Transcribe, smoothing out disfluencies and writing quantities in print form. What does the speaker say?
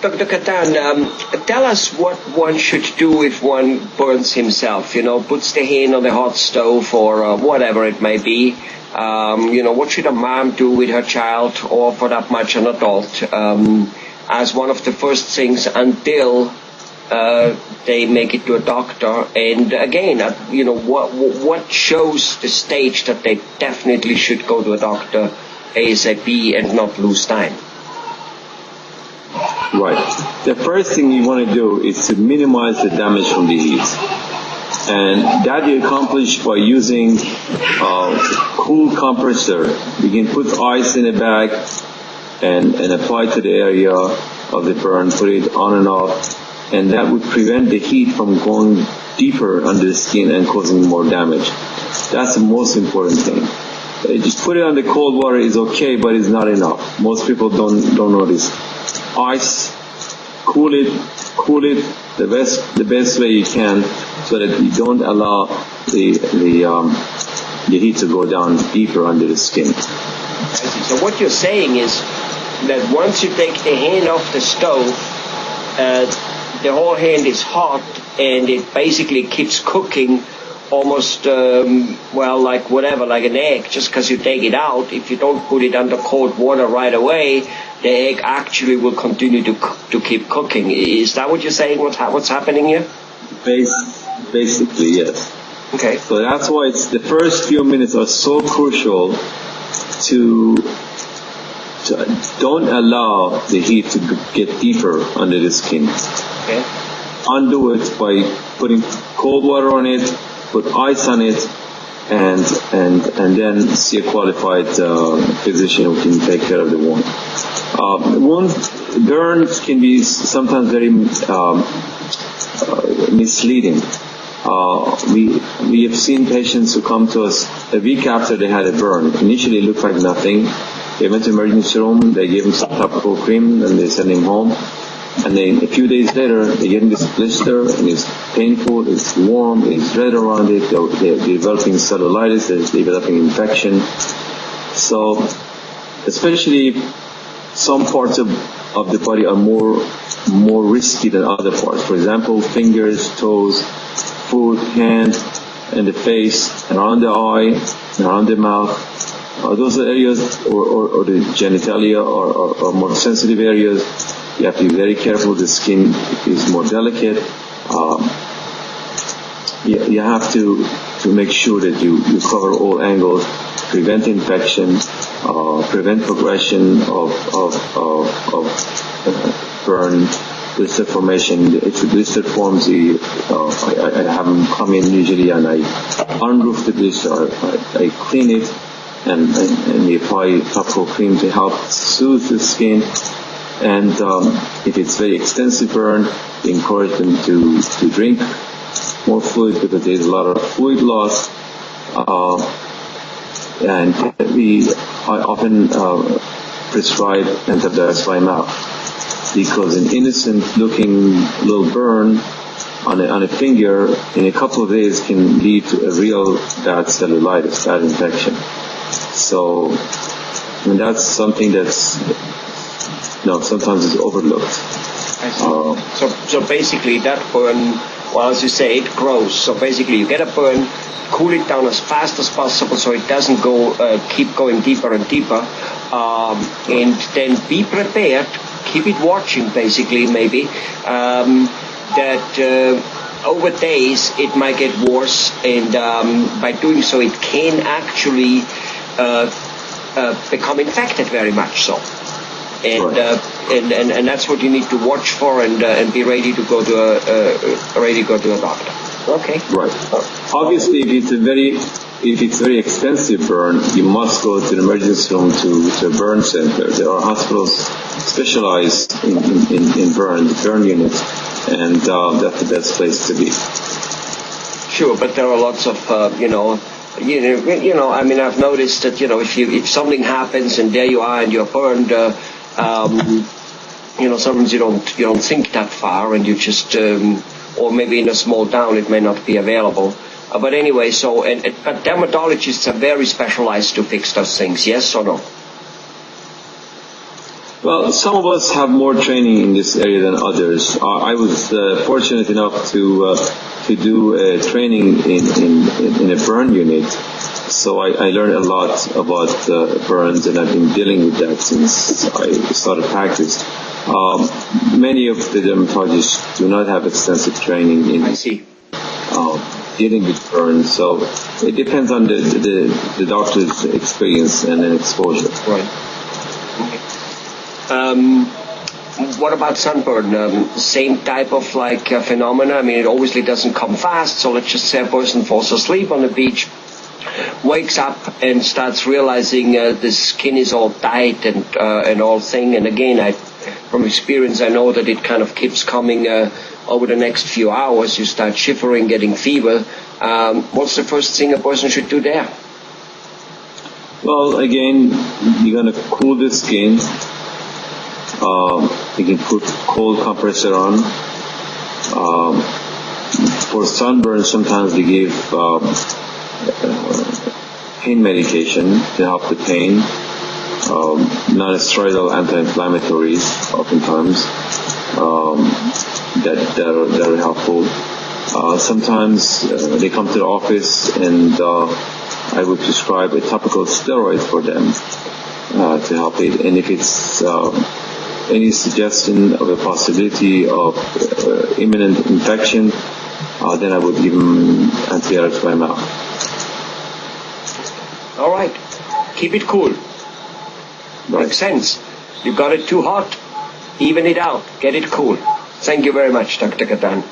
Dr. Ghatan, tell us what one should do if one burns himself, puts the hand on the hot stove or whatever it may be. What should a mom do with her child, or for that much an adult, as one of the first things until they make it to a doctor? And again, what shows the stage that they definitely should go to a doctor ASAP and not lose time? Right. The first thing you want to do is to minimize the damage from the heat. And that you accomplish by using cool compressor. You can put ice in a bag and apply to the area of the burn, put it on and off, and that would prevent the heat from going deeper under the skin and causing more damage. That's the most important thing. Just put it on the cold water is okay, but it's not enough. Most people don't notice. Ice, cool it the best way you can, so that you don't allow the heat to go down deeper under the skin. I see. So what you're saying is that once you take the hand off the stove, the whole hand is hot and it basically keeps cooking almost, like an egg. Just because you take it out, if you don't put it under cold water right away, the egg actually will continue to keep cooking. Is that what you're saying? What's happening here? Basically, yes. Okay. So that's why the first few minutes are so crucial to don't allow the heat to get deeper under the skin. Okay. Undo it by putting cold water on it, put ice on it, and then see a qualified physician who can take care of the wound. Burns can be sometimes very misleading. We have seen patients who come to us a week after they had a burn. Initially it looked like nothing. They went to emergency room, they gave him some topical cream, and they sent him home. And then a few days later, they get this blister, and it's painful, it's warm, it's red around it, they're developing cellulitis, they're developing infection. So, especially some parts of the body are more risky than other parts. For example, fingers, toes, foot, hand, and the face, around the eye, around the mouth. Those are areas, or the genitalia, or more sensitive areas. You have to be very careful. The skin is more delicate. You have to make sure that you cover all angles, prevent infection, prevent progression of burn, blister formation. If the blister forms, I have them come in usually, and I unroof the blister. I clean it, and we apply topical cream to help soothe the skin. And if it's very extensive burn, we encourage them to drink more fluid, because there's a lot of fluid loss. And I often prescribe antidiaspline mouth, because an innocent looking little burn on a finger in a couple of days can lead to a real bad cellulitis, bad infection. So, that's something that's sometimes is overlooked. So basically that burn, as you say, it grows. So basically you get a burn, cool it down as fast as possible so it doesn't keep going deeper and deeper, and then be prepared, keep it watching basically maybe, that over days it might get worse, and by doing so it can actually become infected very much so. And, right. and that's what you need to watch for, and be ready to go to a doctor. Okay. Right. Obviously, if it's very extensive burn, you must go to the emergency room to a burn center. There are hospitals specialized in burn units, and that's the best place to be. Sure, but there are lots of I've noticed that if something happens and there you are and you're burned. Sometimes you don't think that far, and you just, or maybe in a small town it may not be available. But anyway, but dermatologists are very specialized to fix those things, yes or no? Well, some of us have more training in this area than others. I was fortunate enough to do training in a burn unit, so I learned a lot about burns, and I've been dealing with that since I started practice. Many of the dermatologists do not have extensive training in dealing with burns, so it depends on the doctor's experience and exposure. Right. What about sunburn? Same type of phenomena? I mean, it obviously doesn't come fast, so let's just say a person falls asleep on the beach, wakes up and starts realizing the skin is all tight and all thing. And again, from experience, I know that it kind of keeps coming over the next few hours. You start shivering, getting fever. What's the first thing a person should do there? Well, again, you're going to cool the skin. You can put cold compressor on. For sunburn, sometimes they give pain medication to help the pain. Non-steroidal anti-inflammatories, oftentimes, that are helpful. Sometimes they come to the office and I would prescribe a topical steroid for them to help it. And if it's any suggestion of a possibility of imminent infection, then I would give them antibiotics by mouth. All right. Keep it cool. Right. Makes sense. You got it too hot, even it out. Get it cool. Thank you very much, Dr. Ghatan.